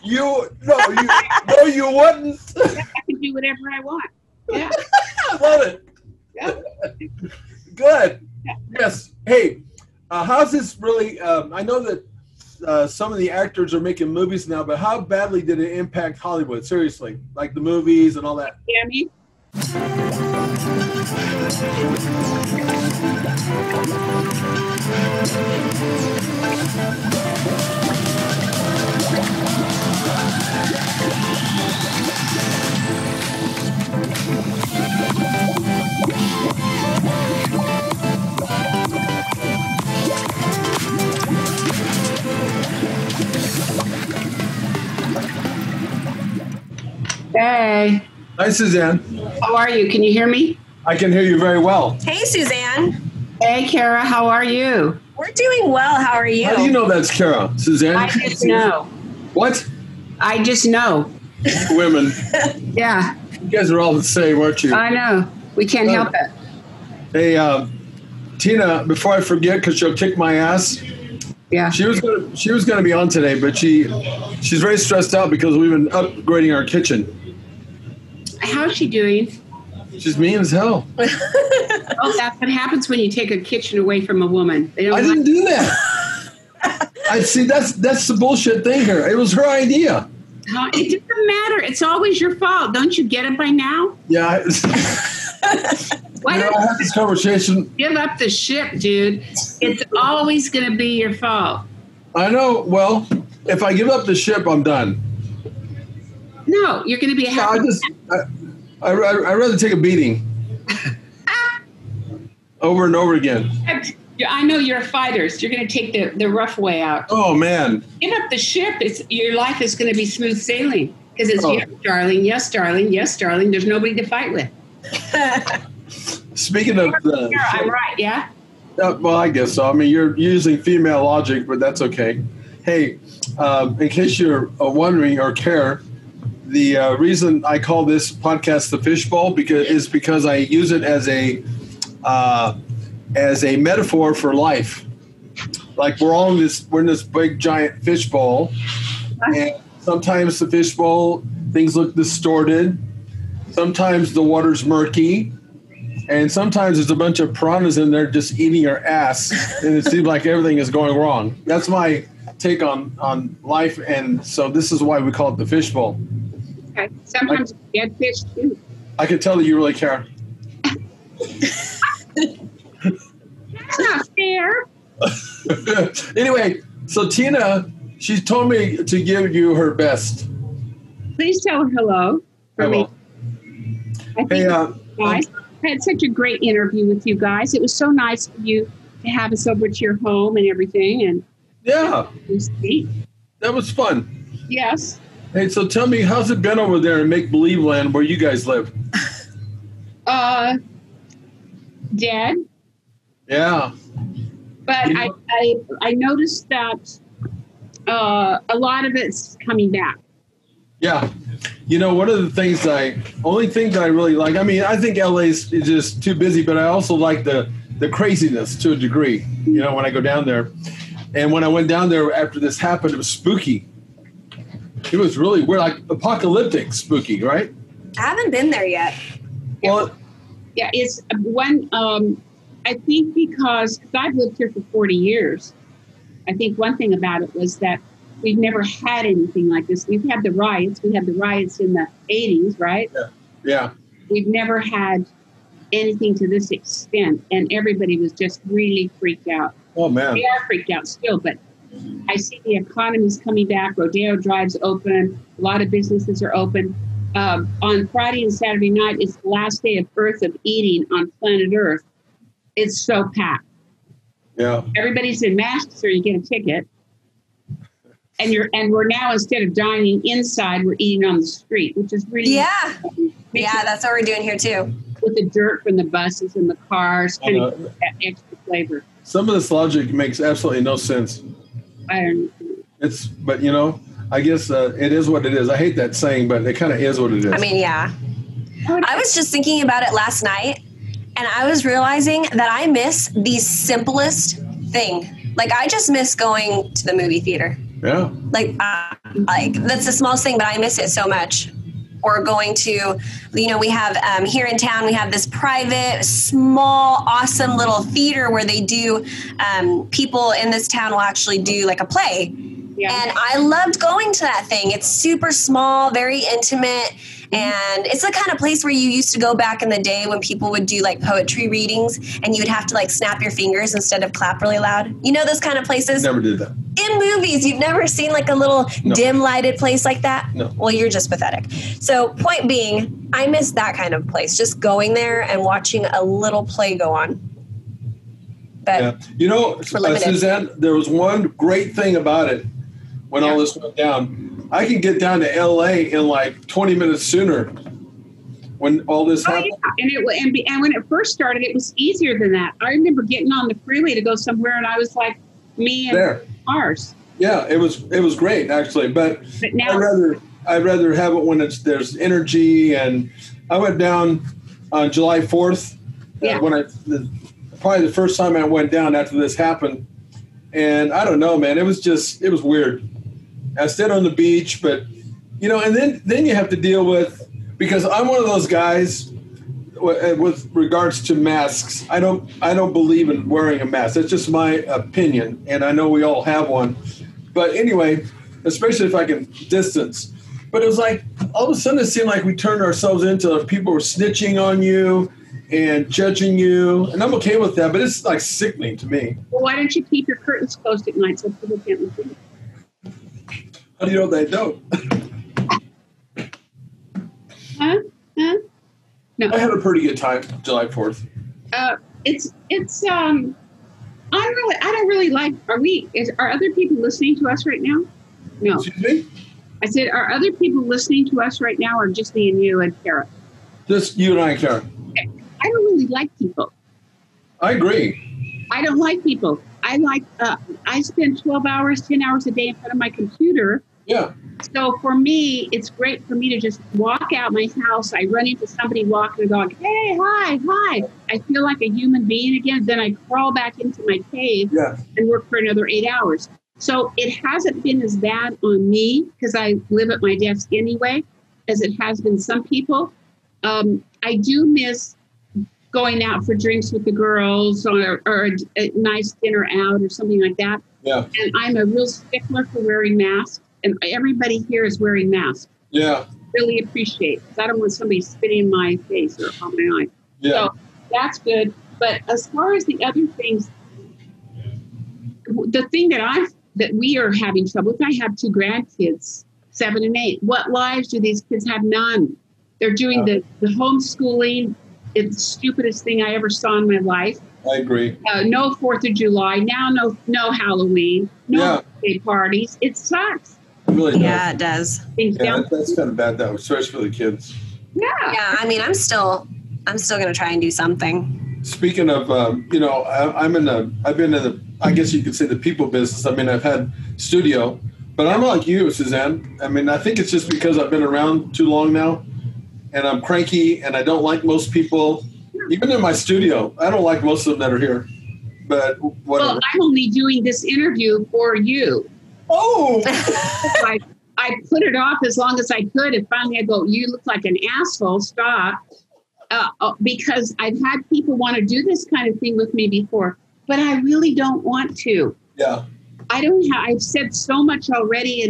You wouldn't. I can do whatever I want. Yeah. I love it. Yeah. Good. Yes. Hey, how's this really? I know that some of the actors are making movies now, but how badly did it impact Hollywood? Seriously, like the movies and all that. Tammy? Hey. Hi, Suzanne. How are you? Can you hear me? I can hear you very well. Hey, Suzanne. Hey, Kara. How are you? We're doing well. How are you? How do you know that's Kara, Suzanne? I just know. What? I just know. Women. Yeah. You guys are all the same, aren't you? I know. We can't help it. Hey, Tina, before I forget, because she'll kick my ass. Yeah. She was gonna be on today, but she's very stressed out because we've been upgrading our kitchen. How's she doing? She's mean as hell. Oh, that's what happens when you take a kitchen away from a woman. They don't I didn't do that. I see. That's the bullshit thing here. It was her idea. It doesn't matter. It's always your fault. Don't you get it by now? Yeah. Why I had this conversation. Give up the ship, dude. It's always going to be your fault. I know. Well, if I give up the ship, I'm done. No, you're going to be happy. I'd rather take a beating over and over again. I know you're fighters. You're going to take the rough way out. Oh, man. Give up the ship. Your life is going to be smooth sailing because it's yes, darling, yes, darling, yes, darling. There's nobody to fight with. Speaking of the I'm right, yeah? Well, I guess so. I mean, you're using female logic, but that's okay. Hey, in case you're wondering or care, the reason I call this podcast the Fishbowl is because I use it as a metaphor for life. Like we're in this big giant fishbowl, and sometimes the fishbowl things look distorted. Sometimes the water's murky, and sometimes there's a bunch of piranhas in there just eating your ass, and it seems like everything is going wrong. That's my take on life, and so this is why we call it the Fishbowl. Okay. Sometimes you get fish too. I can tell that you really care. That's not fair. Anyway, so Tina, she told me to give you her best. Please tell her hello for me. I think guys, I had such a great interview with you guys. It was so nice of you to have us over to your home and everything. And yeah, that was fun. Yes. Hey, so tell me, how's it been over there in make-believe land where you guys live? Dead. Yeah. But I noticed that a lot of it's coming back. Yeah. You know, one of the only thing that I really like, I mean, I think LA is just too busy, but I also like the craziness to a degree, you know, when I go down there. And when I went down there after this happened, it was spooky. It was really weird, like apocalyptic spooky, right? I haven't been there yet. Well, yeah, it's one, I think because I've lived here for 40 years. I think one thing about it was that we've never had anything like this. We've had the riots. We had the riots in the 80s, right? Yeah. We've never had anything to this extent. And everybody was just really freaked out. Oh, man. They are freaked out still, but I see the economy's coming back. Rodeo Drive's open. A lot of businesses are open. On Friday and Saturday night, it's the last day of eating on planet Earth. It's so packed. Yeah. Everybody's in masks or you get a ticket. And we're now, instead of dining inside, we're eating on the street, which is really that's what we're doing here too. With the dirt from the buses and the cars, kind of that extra flavor. Some of this logic makes absolutely no sense. I don't know. But you know, I guess it is what it is. I hate that saying, but it kind of is what it is. I mean, yeah. I was just thinking about it last night, and I was realizing that I miss the simplest thing. Like, I just miss going to the movie theater. Yeah. Like that's the smallest thing, but I miss it so much. Or going to, we have here in town, we have this private, small, awesome little theater where they do, people in this town will actually do like a play. Yeah. And I loved going to that thing. It's super small, very intimate. And it's the kind of place where you used to go back in the day when people would do like poetry readings and you would have to like snap your fingers instead of clap really loud. You know those kind of places? Never did that. In movies, you've never seen like a little dim lighted place like that? No. Well, you're just pathetic. So point being, I miss that kind of place. Just going there and watching a little play go on. But Suzanne, there was one great thing about it when all this went down. I can get down to LA in like 20 minutes sooner when all this happened. Yeah. And when it first started, it was easier than that. I remember getting on the freeway to go somewhere, and I was like, me and ours. Yeah, it was great actually, but now I'd rather have it when there's energy. And I went down on July 4th. Yeah. Probably the first time I went down after this happened, and I don't know, man. It was weird. I stayed on the beach, but and then you have to deal with, because I'm one of those guys with regards to masks. I don't believe in wearing a mask. That's just my opinion, and I know we all have one. But anyway, especially if I can distance. But it was like all of a sudden it seemed like we turned ourselves into people were snitching on you and judging you, and I'm okay with that. But it's like sickening to me. Well, why don't you keep your curtains closed at night so people can't look in? How do you know they don't? Huh? No. I had a pretty good time July 4th. I don't really like. Are other people listening to us right now? No. Excuse me? I said, are other people listening to us right now, or just me and you and Kara? Just you and I, Kara. Okay. I don't really like people. I agree. I don't like people. I spend 12 hours, 10 hours a day in front of my computer. Yeah. So for me, it's great for me to just walk out my house. I run into somebody walking the dog. Hey, hi. I feel like a human being again. Then I crawl back into my cave and work for another 8 hours. So it hasn't been as bad on me because I live at my desk anyway, as it has been some people. I do miss going out for drinks with the girls or a nice dinner out or something like that. Yeah. And I'm a real stickler for wearing masks, and everybody here is wearing masks. Yeah. Really appreciate it. I don't want somebody spitting in my face or on my eye. Yeah. So that's good. But as far as the other things, the thing that we are having trouble with, I have 2 grandkids, 7 and 8. What lives do these kids have? None. They're doing the homeschooling. It's the stupidest thing I ever saw in my life. I agree. No 4th of July. Now no Halloween. No birthday parties. It sucks. It really does. Yeah, it does. That's kind of bad though, especially for the kids. Yeah. Yeah, I mean, I'm still going to try and do something. Speaking of, I've been in the, I guess you could say the people business. I mean, I've had studio, but I'm like you, Suzanne. I mean, I think it's just because I've been around too long now. And I'm cranky, and I don't like most people. Even in my studio, I don't like most of them that are here. But whatever. Well, I'm only doing this interview for you. Oh! I put it off as long as I could, and finally I go, you look like an asshole, stop. Because I've had people want to do this kind of thing with me before, but I really don't want to. Yeah. I've said so much already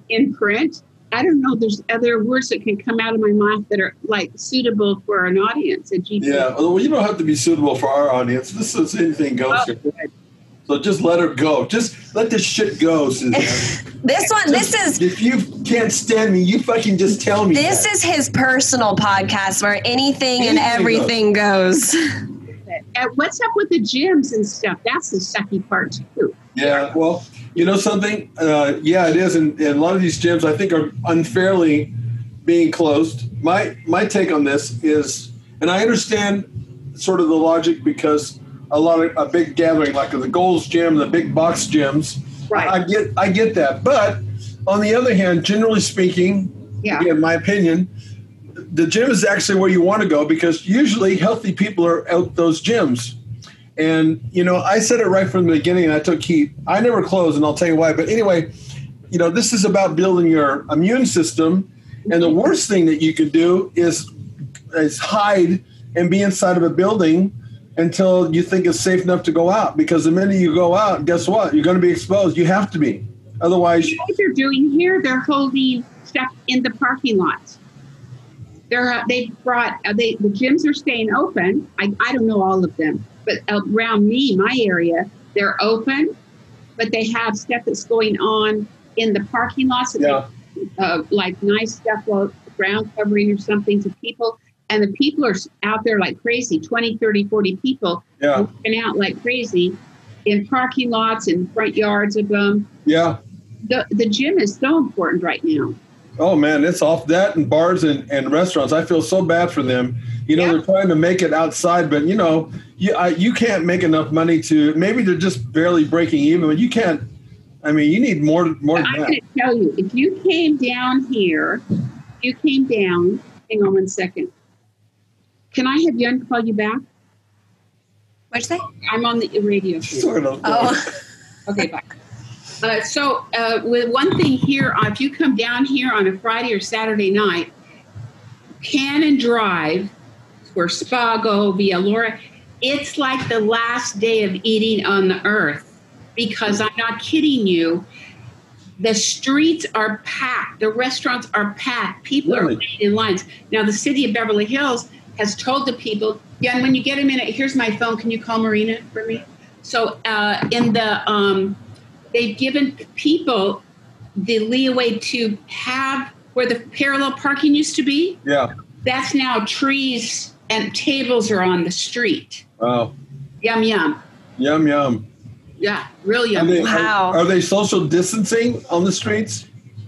in print. I don't know. There's other words that can come out of my mouth that are like suitable for an audience. Yeah. Well, you don't have to be suitable for our audience. This is anything goes here. So just let her go. Just let this shit go, Suzanne. If you can't stand me, you fucking just tell me. This is his personal podcast where anything and everything goes. What's up with the gyms and stuff? That's the sucky part too. Yeah. Well, you know something? It is. And a lot of these gyms, I think, are unfairly being closed. My take on this is, and I understand sort of the logic because a big gathering like the Gold's Gym, the big box gyms, right? I get that. But on the other hand, generally speaking, again, my opinion, the gym is actually where you want to go because usually healthy people are out those gyms. And, I said it right from the beginning, and I took heat. I never close, and I'll tell you why. But anyway, this is about building your immune system. And the worst thing that you could do is hide and be inside of a building until you think it's safe enough to go out. Because the minute you go out, guess what? You're going to be exposed. You have to be. Otherwise, what they're doing here, they're holding stuff in the parking lots. The gyms are staying open. I don't know all of them, but around my area, they're open, but they have stuff that's going on in the parking lots. Yeah. Like nice stuff, ground covering or something to people. And the people are out there like crazy, 20, 30, 40 people working out like crazy in parking lots and front yards of them. Yeah. The gym is so important right now. Oh, man, it's off that and bars and restaurants. I feel so bad for them. They're trying to make it outside, but, you can't make enough money maybe they're just barely breaking even, but you can't. I mean, you need more than that. I'm going to tell you, if you came down here, hang on 1 second. Can I have Yun call you back? What'd you say? I'm on the radio. Sort of. Oh. Okay, bye. With one thing here, if you come down here on a Friday or Saturday night, Cannon Drive, where Spago, Via Laura, it's like the last day of eating on the earth. Because I'm not kidding you, the streets are packed. The restaurants are packed. People are waiting in lines. Now, the city of Beverly Hills has told the people, when you get a minute, here's my phone. Can you call Marina for me? So they've given people the leeway to have where the parallel parking used to be. Yeah. That's now trees and tables are on the street. Wow. Yum, yum. Yum, yum. Yeah, real yum. Wow. Are they social distancing on the streets?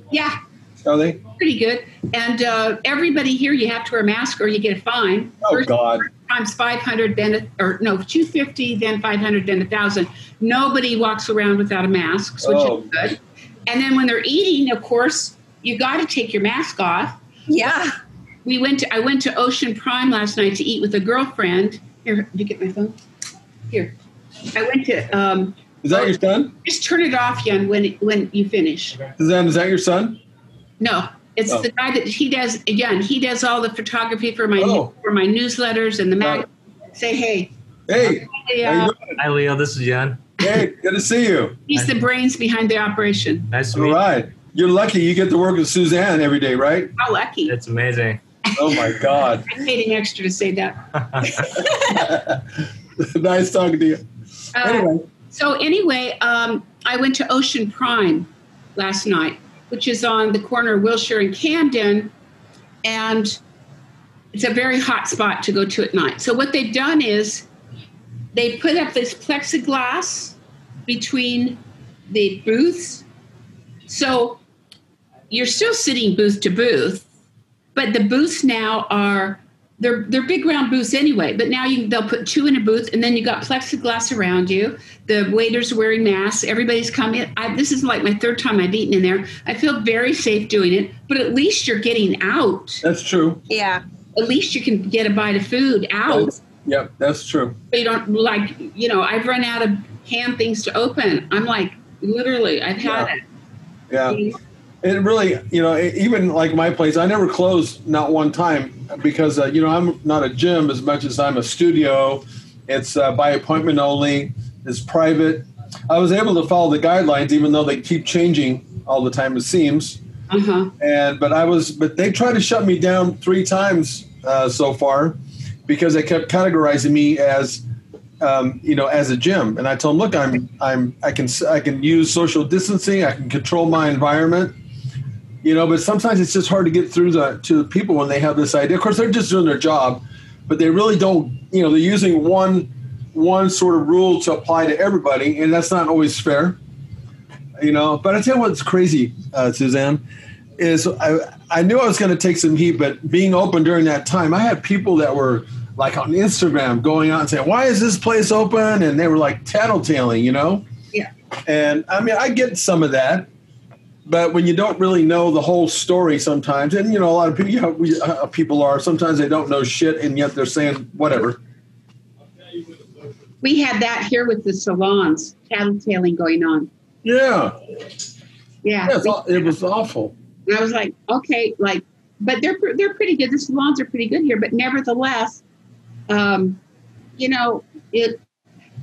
Yeah. Are they? Pretty good. And everybody here, you have to wear a mask or you get a fine. Oh, God. Times 500, then, or no, 250, then 500, then 1,000. Nobody walks around without a mask, which is good. And then when they're eating, of course, you got to take your mask off. Yeah. I went to Ocean Prime last night to eat with a girlfriend. Here, did you get my phone? Here. I went to. Is that your son? Just turn it off, Yun, when you finish. Suzanne, is that your son? No, it's the guy that he does. Again, he does all the photography for my newsletters and the mag. Say hey. Hey. Hi, Leo. This is Yun. Hey, good to see you. He's the brains behind the operation. Nice to meet you. All right. You're lucky you get to work with Suzanne every day, right? How lucky. It's amazing. Oh, my God. I paid him extra to say that. Nice talking to you. Anyway, I went to Ocean Prime last night, which is on the corner of Wilshire and Camden, and it's a very hot spot to go to at night. So what they've done is they put up this plexiglass between the booths. So you're still sitting booth to booth, but the booths now are they're big round booths anyway. But now they'll put two in a booth, and then you got plexiglass around you. The waiters are wearing masks. Everybody's coming. This is like my third time I've eaten in there. I feel very safe doing it. But at least you're getting out. That's true. Yeah. At least you can get a bite of food out. Yep, that's true. But you don't I've run out of canned things to open. I'm like, literally, I've had it. Yeah. It really, even like my place, I never closed not one time because, I'm not a gym as much as I'm a studio. It's by appointment only. It's private. I was able to follow the guidelines, even though they keep changing all the time, it seems. Uh-huh. But they tried to shut me down 3 times so far because they kept categorizing me as, as a gym. And I told them, look, I can use social distancing. I can control my environment. But sometimes it's just hard to get through to people when they have this idea. Of course, they're just doing their job, but they really don't. They're using one sort of rule to apply to everybody, and that's not always fair. But I tell you what's crazy, Suzanne, is I knew I was going to take some heat, but being open during that time, I had people that were like on Instagram going out and saying, "Why is this place open?" And they were like tattletaling, Yeah. And I mean, I get some of that. But when you don't really know the whole story sometimes, and, a lot of people, sometimes they don't know shit, and yet they're saying whatever. We had that here with the salons, tattletaling going on. Yeah. Yeah. It was awful. And I was like, okay, like, but they're pretty good. The salons are pretty good here, but nevertheless,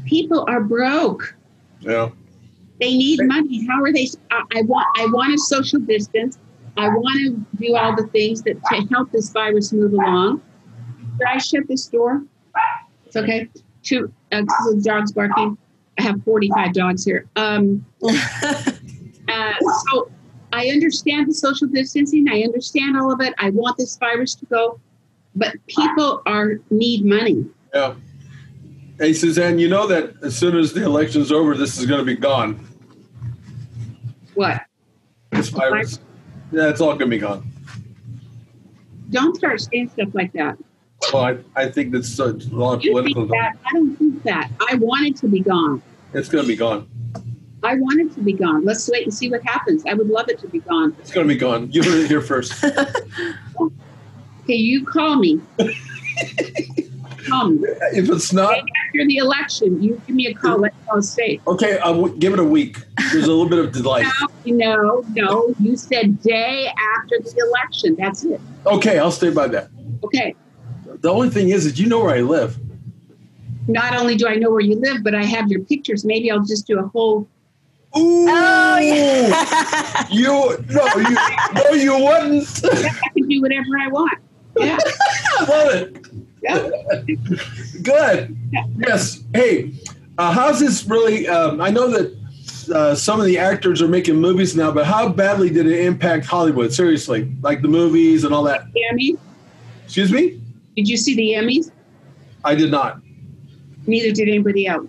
people are broke. Yeah. They need money. How are they? I want a social distance. I want to do all the things to help this virus move along. Should I shut this door? It's okay. The dogs barking. I have 45 dogs here. So I understand the social distancing. I understand all of it. I want this virus to go, but people need money. Yeah. Hey, Suzanne, you know that as soon as the election's over, this is going to be gone. What? This virus. Yeah, it's all going to be gone. Don't start saying stuff like that. Well, I think that's a lot of political. I don't think that. I want it to be gone. It's going to be gone. I want it to be gone. Let's wait and see what happens. I would love it to be gone. It's going to be gone. You heard it here first. Okay, you call me. Call me. If it's not after the election, you give me a call. Let's all safe. Okay, I'll give it a week. There's a little bit of delay. No. You said day after the election. That's it. Okay, I'll stay by that. Okay. The only thing is you know where I live. Not only do I know where you live, but I have your pictures. Maybe I'll just do a whole. Ooh. Oh, yeah. You wouldn't. I can do whatever I want. Yeah. I love it. Yeah. Good. Yes. Hey, how's this really? I know that some of the actors are making movies now, but how badly did it impact Hollywood? Seriously, like the movies and all that. The Emmys? Excuse me? Did you see the Emmys? I did not. Neither did anybody else.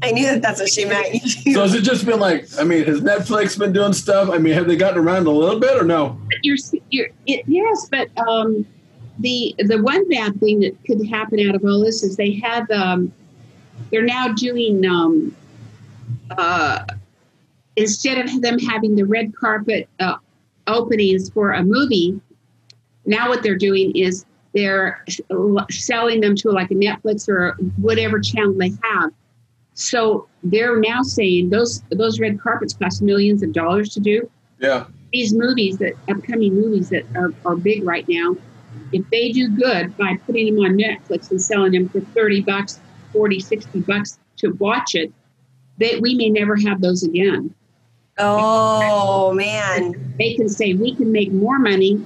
I knew that's what she meant. So has it just been like, has Netflix been doing stuff? Have they gotten around a little bit or no? Yes, but the one bad thing that could happen out of all this is they have, they're now doing, instead of them having the red carpet openings for a movie, now what they're doing is they're selling them to like a Netflix or whatever channel they have. So they're now saying those red carpets cost millions of dollars to do. Yeah. These upcoming movies that are big right now, if they do good by putting them on Netflix and selling them for $30, $40, $60 to watch it, we may never have those again. Oh, man. They can say we can make more money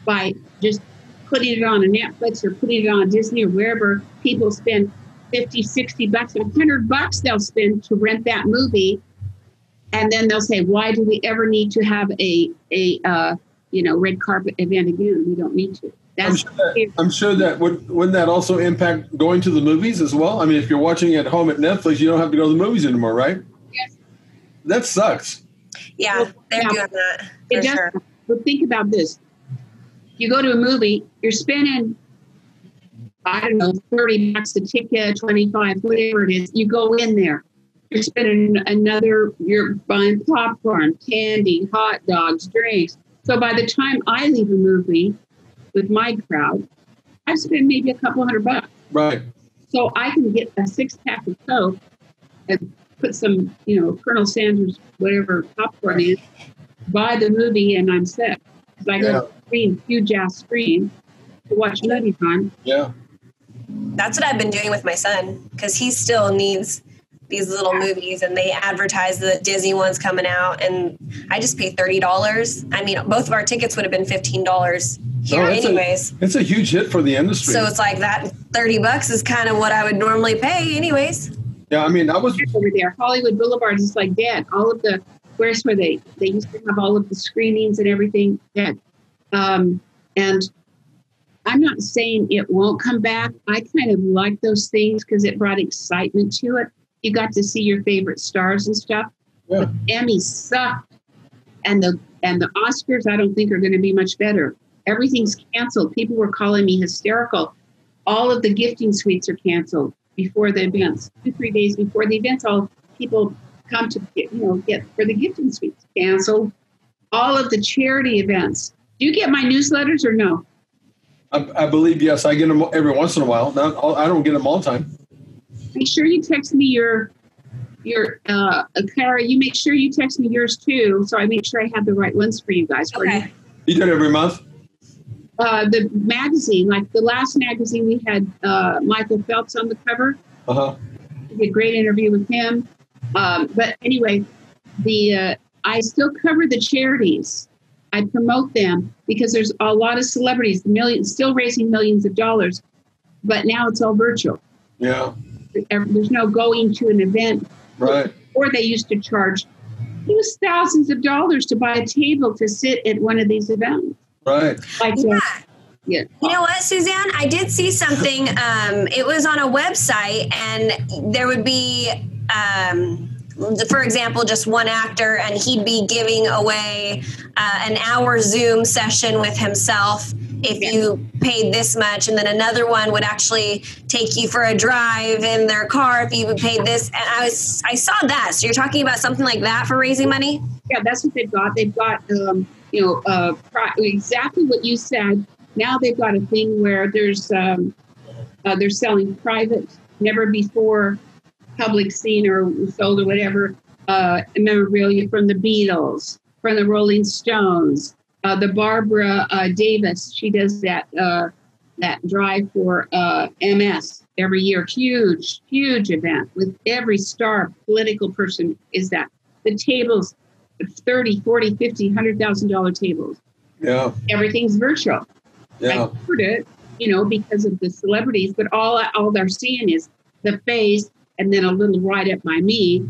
by just putting it on a Netflix or putting it on Disney or wherever people spend $50, $60, $100 they'll spend to rent that movie. And then they'll say, why do we ever need to have a red carpet event again? We don't need to. I'm sure that wouldn't that also impact going to the movies as well? If you're watching at home at Netflix, you don't have to go to the movies anymore, right? Yes. That sucks. Yeah, they're doing that. It does. Sure. But think about this. You go to a movie, you're spending, I don't know, $30 a ticket, 25, whatever it is. You go in there. You're spending you're buying popcorn, candy, hot dogs, drinks. So by the time I leave a movie with my crowd, I've spent maybe a couple $100. Right. So I can get a 6-pack of Coke and put some, Colonel Sanders, whatever popcorn is, buy the movie, and I'm set. Because I go to the screen, huge ass screen, to watch movies on. Yeah. That's what I've been doing with my son, because he still needs these little movies, and they advertise the Disney one's coming out, and I just pay $30. Both of our tickets would have been $15 here anyways. It's a huge hit for the industry. So it's like that $30 is kind of what I would normally pay anyways. Yeah, I was over there. Hollywood Boulevard is like dead. All of the where's where they used to have all of the screenings and everything dead. And I'm not saying it won't come back. I kind of like those things because it brought excitement to it. You got to see your favorite stars and stuff. Yeah. But the Emmys sucked, and the Oscars I don't think are going to be much better. Everything's canceled. People were calling me hysterical. All of the gifting suites are canceled before the events. 2-3 days before the events, all people come to get for the gifting suites canceled. All of the charity events. Do you get my newsletters or no? I believe, yes. I get them every once in a while. I don't get them all the time. Make sure you text me your Clara, you make sure you text me yours too, so I make sure I have the right ones for you guys. Okay. You do it every month? The magazine, like the last magazine, we had Michael Phelps on the cover. Uh-huh. We did a great interview with him. But anyway, I still cover the charities. I promote them because there's a lot of celebrities, still raising millions of dollars, but now it's all virtual. Yeah. There's no going to an event. Right. Or they used to charge thousands of dollars to buy a table to sit at one of these events. Right. Like, yeah. You know what, Suzanne? I did see something. It was on a website, and there would be, for example, just one actor, and he'd be giving away an hour Zoom session with himself if you paid this much, and then another one would actually take you for a drive in their car if you paid this. And I saw that. So you're talking about something like that for raising money? Yeah, that's what they've got. They've got, exactly what you said. Now they've got a thing where they're selling private, never before public seen or sold or whatever, memorabilia from the Beatles, from the Rolling Stones, the Barbara Davis. She does that drive for MS every year. Huge event with every star political person is that. The tables, $30, $40, $50, $100,000 tables. Yeah. Everything's virtual. Yeah. I heard it, because of the celebrities, but all they're seeing is the face and then a little write-up by me.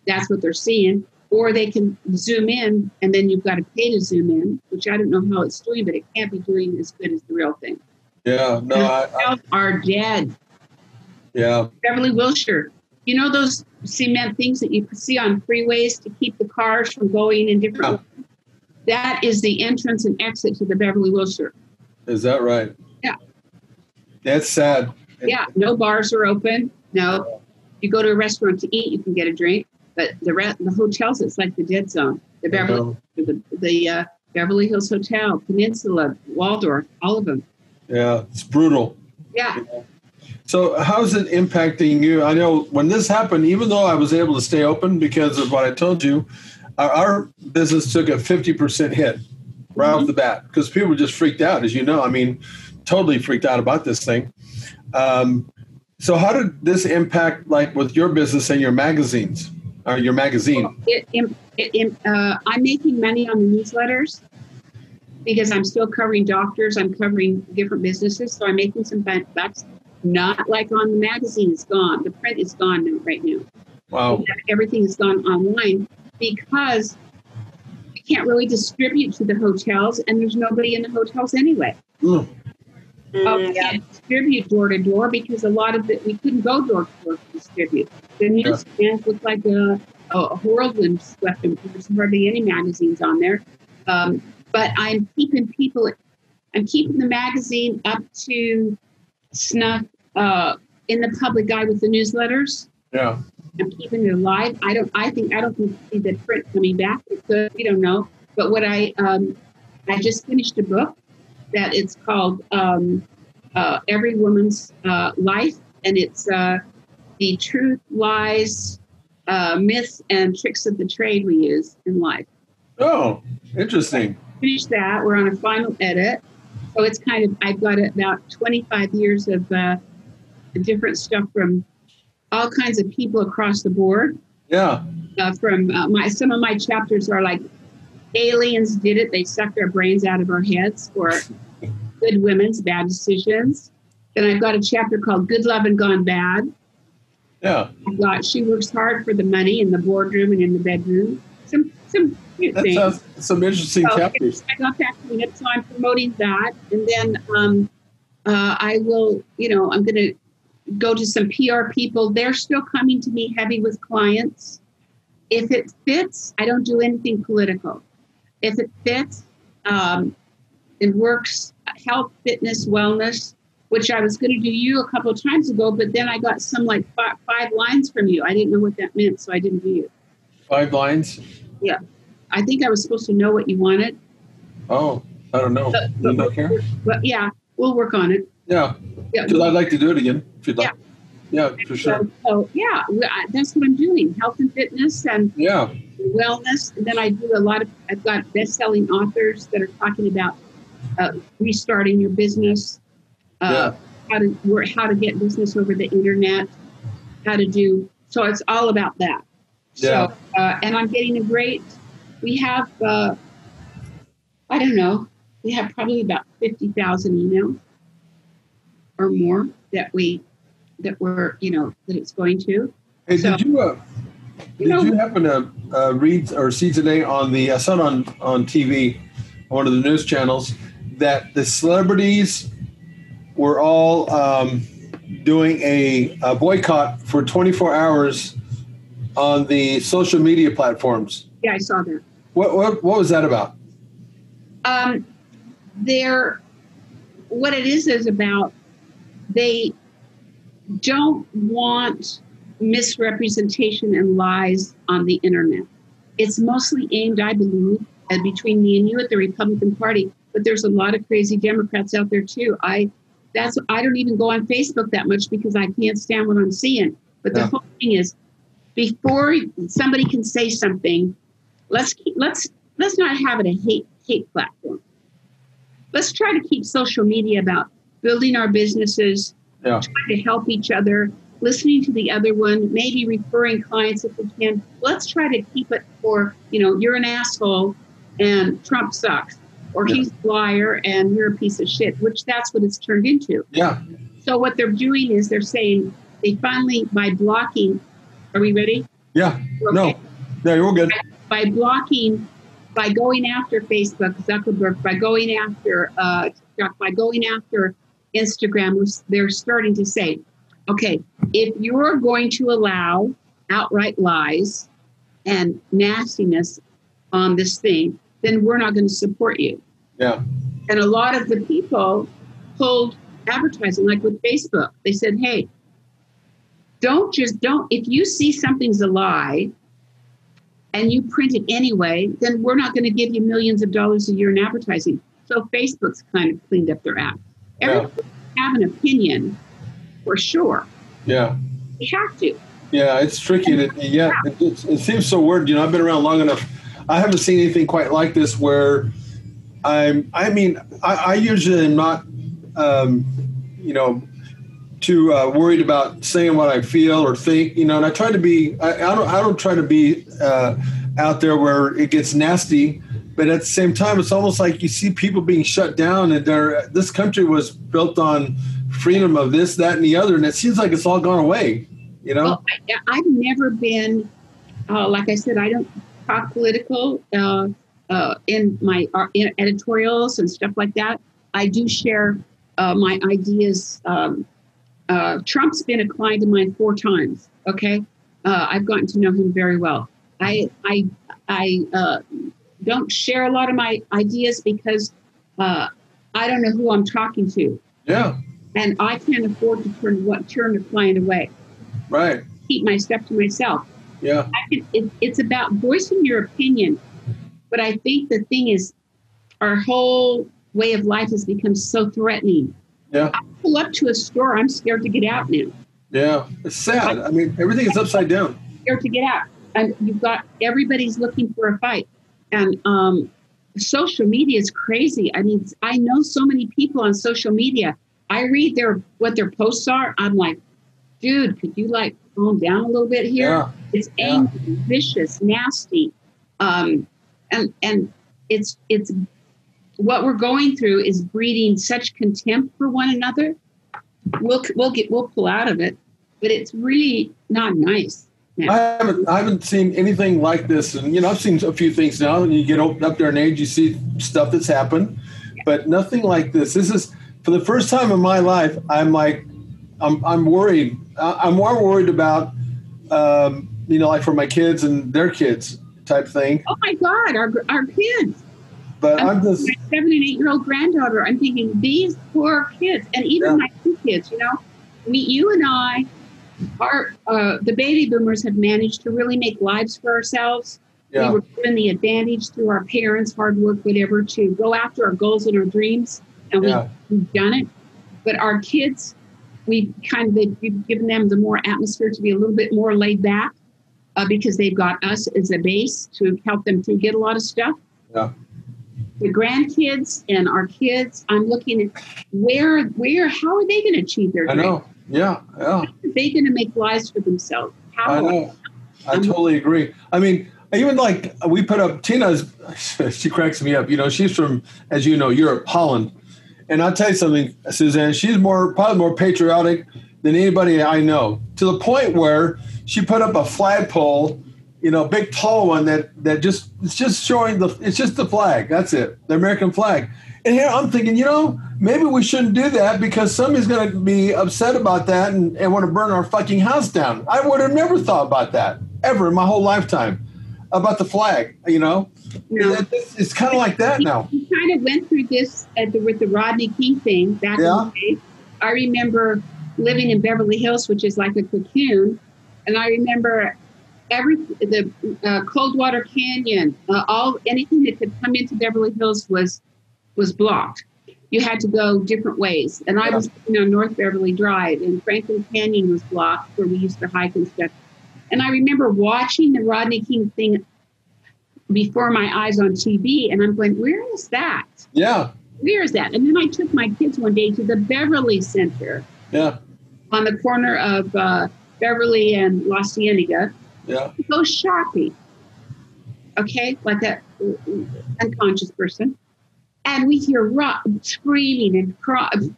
That's what they're seeing. Or they can zoom in, and then you've got to pay to zoom in, which I don't know how it's doing, but it can't be doing as good as the real thing. Yeah, no, I are dead. Yeah. Beverly Wilshire. You know those cement things that you see on freeways to keep the cars from going in different ways? That is the entrance and exit to the Beverly Wilshire. Is that right? Yeah. That's sad. Yeah, no bars are open. No. You go to a restaurant to eat, you can get a drink. But the hotels, it's like the dead zone. The Beverly Hills Hotel, Peninsula, Waldorf, all of them. Yeah, it's brutal. Yeah. So how's it impacting you? I know when this happened, even though I was able to stay open because of what I told you, our business took a 50% hit right off the bat because people were just freaked out, as you know. I mean, totally freaked out about this thing. So how did this impact, like, with your business and your magazines? Or your magazine? I'm making money on the newsletters because I'm still covering doctors. I'm covering different businesses. So I'm making some bucks. Not like on the magazine. It's gone. The print is gone right now. Wow. Everything has gone online because I can't really distribute to the hotels, and there's nobody in the hotels anyway. We can't distribute door to door because a lot of it, we couldn't go door to door to distribute. The newsstands look like a whirlwind swept them. There's hardly any magazines on there. But I'm keeping the magazine up to snuff in the public eye with the newsletters. Yeah. I'm keeping it alive. I don't think see the print coming back. It could, we don't know. But what I just finished a book that it's called Every Woman's Life, and it's the truth, lies, myths, and tricks of the trade we use in life. Oh, interesting. Finished that. We're on a final edit. So it's kind of, I've got about 25 years of different stuff from all kinds of people across the board. Yeah. Some of my chapters are like, aliens did it. They sucked our brains out of our heads for good women's bad decisions. Then I've got a chapter called Good Love and Gone Bad. Yeah. I've got She Works Hard for the Money in the boardroom and in the bedroom. Some cute things. Some interesting chapters. I got that coming up, so I'm promoting that. And then I will, I'm going to go to some PR people. They're still coming to me heavy with clients. If it fits, I don't do anything political. If it fits, it works, health, fitness, wellness, which I was going to do you a couple of times ago, but then I got some like five lines from you. I didn't know what that meant, so I didn't do you. 5 lines? Yeah. I think I was supposed to know what you wanted. Oh, I don't know. But yeah, We'll work on it. Yeah. Because I'd like to do it again if you'd like. Yeah, for sure. So that's what I'm doing. Health and fitness and wellness. And then I've got best-selling authors that are talking about restarting your business, how to get business over the internet, so it's all about that. Yeah. So, and I'm getting we have, we have probably about 50,000 emails or more that it's going to. Hey, did you happen to read or see today I saw it on TV, on one of the news channels, that the celebrities were all doing a boycott for 24 hours on the social media platforms? Yeah, I saw that. What was that about? What it is about, they don't want misrepresentation and lies on the internet. It's mostly aimed, I believe, at between me and you at the Republican Party, but there's a lot of crazy Democrats out there too. I don't even go on Facebook that much because I can't stand what I'm seeing. But the whole thing is, before somebody can say something, let's not have it a hate platform. Let's try to keep social media about building our businesses, trying to help each other, listening to the other one, maybe referring clients if we can. Let's try to keep it for, you're an asshole and Trump sucks, or he's a liar and you're a piece of shit, which that's what it's turned into. Yeah. So what they're doing is they're saying they finally, by blocking, are we ready? Yeah. Okay. No, you're good. By blocking, by going after Facebook, Zuckerberg, by going after TikTok, by going after Instagram, they're starting to say, okay, if you're going to allow outright lies and nastiness on this thing, then we're not going to support you. Yeah. And a lot of the people pulled advertising, like with Facebook. They said, hey, if you see something's a lie and you print it anyway, then we're not going to give you millions of dollars a year in advertising. So Facebook's kind of cleaned up their act. Everyone have an opinion, for sure. Yeah. You have to. Yeah, it's tricky. It seems so weird. I've been around long enough. I haven't seen anything quite like this where I usually am not, too worried about saying what I feel or think, and I try to be, I don't try to be out there where it gets nasty, but at the same time, it's almost like you see people being shut down, and this country was built on freedom of this, that, and the other, and it seems like it's all gone away, Well, I've never been, like I said, I don't talk political in my editorials and stuff like that. I do share my ideas. Trump's been a client of mine 4 times. Okay, I've gotten to know him very well. I don't share a lot of my ideas because I don't know who I'm talking to. Yeah, and I can't afford to turn a client away. Right. Keep my stuff to myself. Yeah. It's about voicing your opinion, but I think the thing is, our whole way of life has become so threatening. Yeah. I pull up to a store, I'm scared to get out now. Yeah, it's sad. Everything is upside down. Scared to get out, and everybody's looking for a fight, and social media is crazy. I know so many people on social media. I read what their posts are. I'm like, dude, could you calm down a little bit here? Yeah. It's angry, vicious, nasty, and it's what we're going through is breeding such contempt for one another. We'll pull out of it, but it's really not nice. I haven't seen anything like this, and I've seen a few things now. And you get up there in age, you see stuff that's happened, but nothing like this. This is for the first time in my life. I'm worried. I'm more worried about for my kids and their kids type thing. Oh my God, our kids. But I'm just my 7 and 8-year-old granddaughter. I'm thinking these poor kids, and even my 2 kids. You and I, the baby boomers have managed to really make lives for ourselves. Yeah. We were given the advantage through our parents' hard work, whatever, to go after our goals and our dreams. and Yeah. we've done it. But our kids, we've given them the more atmosphere to be a little bit more laid back because they've got us as a base to help them to get a lot of stuff. Yeah. The grandkids and our kids, I'm looking at how are they going to achieve their dreams? I know. Yeah. How are they going to make lives for themselves? How? I know. I totally agree. I mean, even like we put up Tina's, she cracks me up. You know, she's from, as you know, Europe, Holland. And I'll tell you something, Suzanne, she's probably more patriotic than anybody I know, to the point where she put up a flagpole, you know, big tall one that it's just showing it's just the flag. That's it, the American flag. And here I'm thinking, you know, maybe we shouldn't do that because somebody's going to be upset about that and want to burn our fucking house down. I would have never thought about that ever in my whole lifetime about the flag, you know. No. It's kind of like that now. We kind of went through this with the Rodney King thing back in the day. I remember living in Beverly Hills, which is like a cocoon, and I remember the Coldwater Canyon, anything that could come into Beverly Hills was blocked. You had to go different ways, and I was on North Beverly Drive, and Franklin Canyon was blocked where we used to hike and stuff. And I remember watching the Rodney King thing before my eyes on TV, and I'm going, where is that? Yeah. Where is that? And then I took my kids one day to the Beverly Center. Yeah. On the corner of Beverly and La Cienega. Yeah. To go shopping. Okay? Like that unconscious person. And we hear screaming and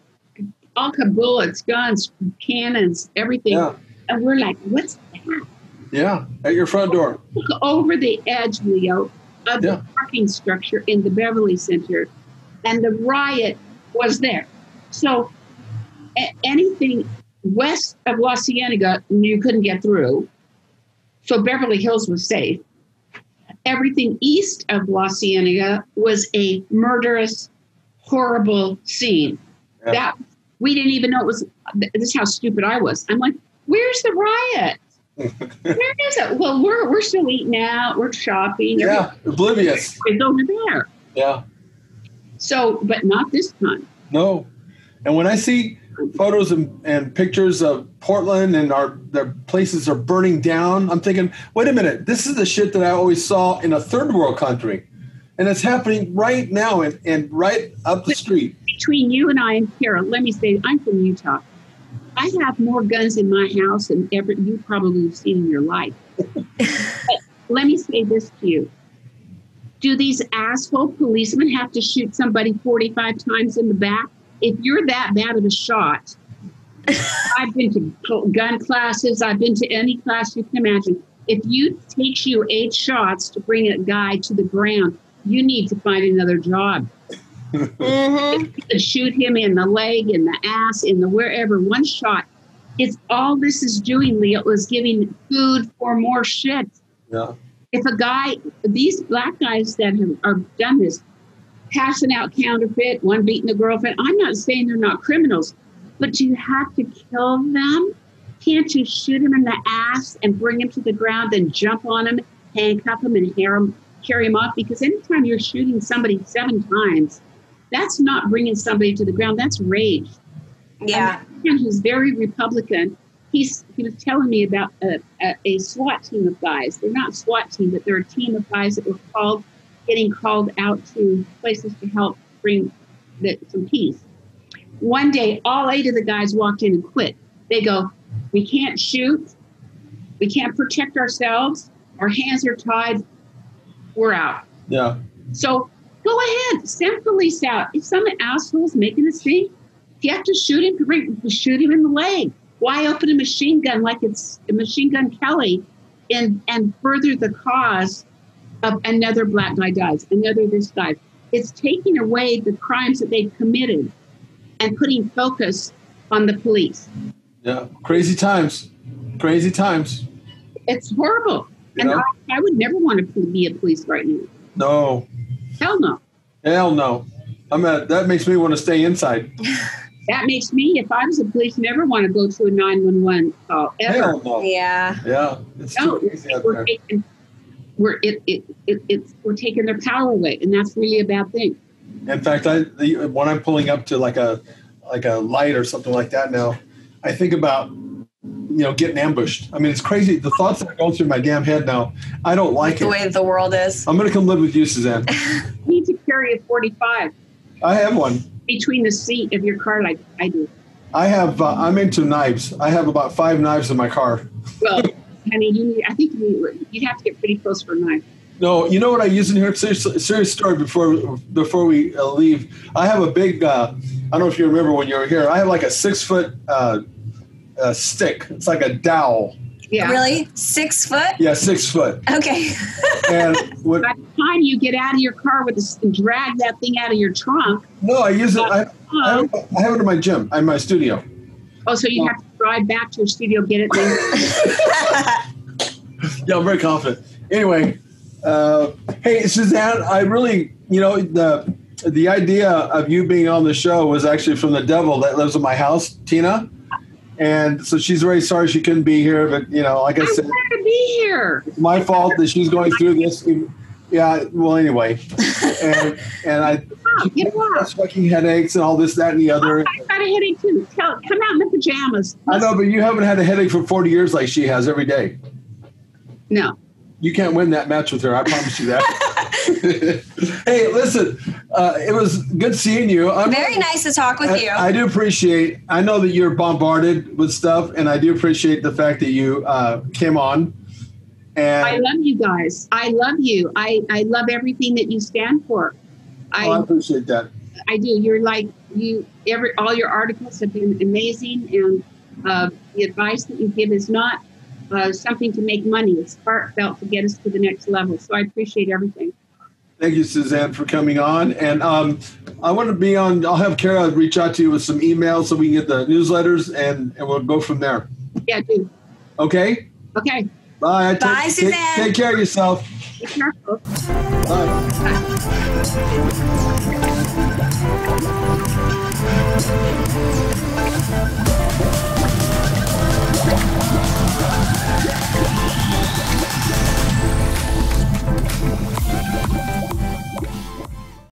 all bullets, guns, cannons, everything. Yeah. And we're like, what's that? Yeah, at your front door. Look over the edge, Leo, of the parking structure in the Beverly Center, and the riot was there. So anything west of La Cienega, you couldn't get through. So Beverly Hills was safe. Everything east of La Cienega was a murderous, horrible scene. Yeah. That we didn't even know it was. This is how stupid I was. I'm like, where's the riot? Where is it? Well, we're still eating out. We're shopping. Yeah, oblivious. It's over there. Yeah. So, but not this time. No. And when I see photos and pictures of Portland and their places are burning down, I'm thinking, wait a minute, this is the shit that I always saw in a third world country. And it's happening right now and right up the street. Between you and I and Carol, let me say, I'm from Utah. I have more guns in my house than ever you probably have seen in your life. But let me say this to you. Do these asshole policemen have to shoot somebody 45 times in the back? If you're that bad of a shot, I've been to gun classes. I've been to any class you can imagine. If it takes you 8 shots to bring a guy to the ground, you need to find another job. Mm-hmm. You could shoot him in the leg, in the ass, in the wherever. One shot. It's all this is doing, Leo, is giving food for more shit. Yeah. If these black guys that are done this, passing out counterfeit, one beating the girlfriend, I'm not saying they're not criminals, but you have to kill them. Can't you shoot him in the ass and bring him to the ground, then jump on him, handcuff him, and carry him off? Because anytime you're shooting somebody 7 times, that's not bringing somebody to the ground. That's rage. Yeah. And who's very Republican. He was telling me about a SWAT team of guys. They're not SWAT team, but they're a team of guys that were getting called out to places to help bring some peace. One day, all 8 of the guys walked in and quit. They go, we can't shoot. We can't protect ourselves. Our hands are tied. We're out. Yeah. So go ahead, send police out. If some asshole's making a scene, if you have to shoot him in the leg. Why open a machine gun like it's a Machine Gun Kelly and further the cause of another black guy dies, another this guy? It's taking away the crimes that they've committed and putting focus on the police. Yeah, crazy times. Crazy times. It's horrible. And I would never want to be a police right now. No. Hell no. Hell no. That makes me want to stay inside. That makes me, if I was a police, never want to go to a 911 call ever. Hell no. Yeah. Yeah. It's too crazy out there. We're taking their power away, and that's really a bad thing. In fact, when I'm pulling up to like a light or something like that now, I think about, getting ambushed. I mean, it's crazy. The thoughts that are going through my damn head now, I don't like it. The way the world is. I'm going to come live with you, Suzanne. You need to carry a 45 I have one. between the seat of your car like I do. I'm into knives. I have about 5 knives in my car. Well, honey, I think you'd have to get pretty close for a knife. No, you know what I use in here? Serious story before we leave. I have a big, I don't know if you remember when you were here, I have like a 6-foot stick. It's like a dowel. Yeah. Really? 6 foot? Yeah, 6 foot. Okay. And by the time you get out of your car and drag that thing out of your trunk. No, I use it. I have it in my gym, in my studio. Oh, so you have to drive back to your studio, get it there. Yeah, I'm very confident. Anyway, hey, Suzanne, I really, the idea of you being on the show was actually from the devil that lives in my house, Tina. And so she's very sorry she couldn't be here, but like I said, I wanted to be here. It's my fault that she's going through this. Yeah, well, anyway, and I fucking headaches and all this, that, and the other. I got a headache too. Come out in the pajamas. I know, but you haven't had a headache for 40 years like she has every day. No. You can't win that match with her. I promise you that. Hey, listen, it was good seeing you. Very nice to talk with you. I do appreciate, I know that you're bombarded with stuff, and I do appreciate the fact that you came on. And I love you guys. I love you. I love everything that you stand for. I appreciate that. I do. You're like, all your articles have been amazing, and the advice that you give is not something to make money. It's heartfelt to get us to the next level. So I appreciate everything. Thank you, Suzanne, for coming on. And I want to be on, I'll have Kara reach out to you with some emails so we can get the newsletters, and we'll go from there. Yeah, do. Okay? Okay. Bye. Bye, Suzanne. Take care of yourself. Be careful. Bye. Bye.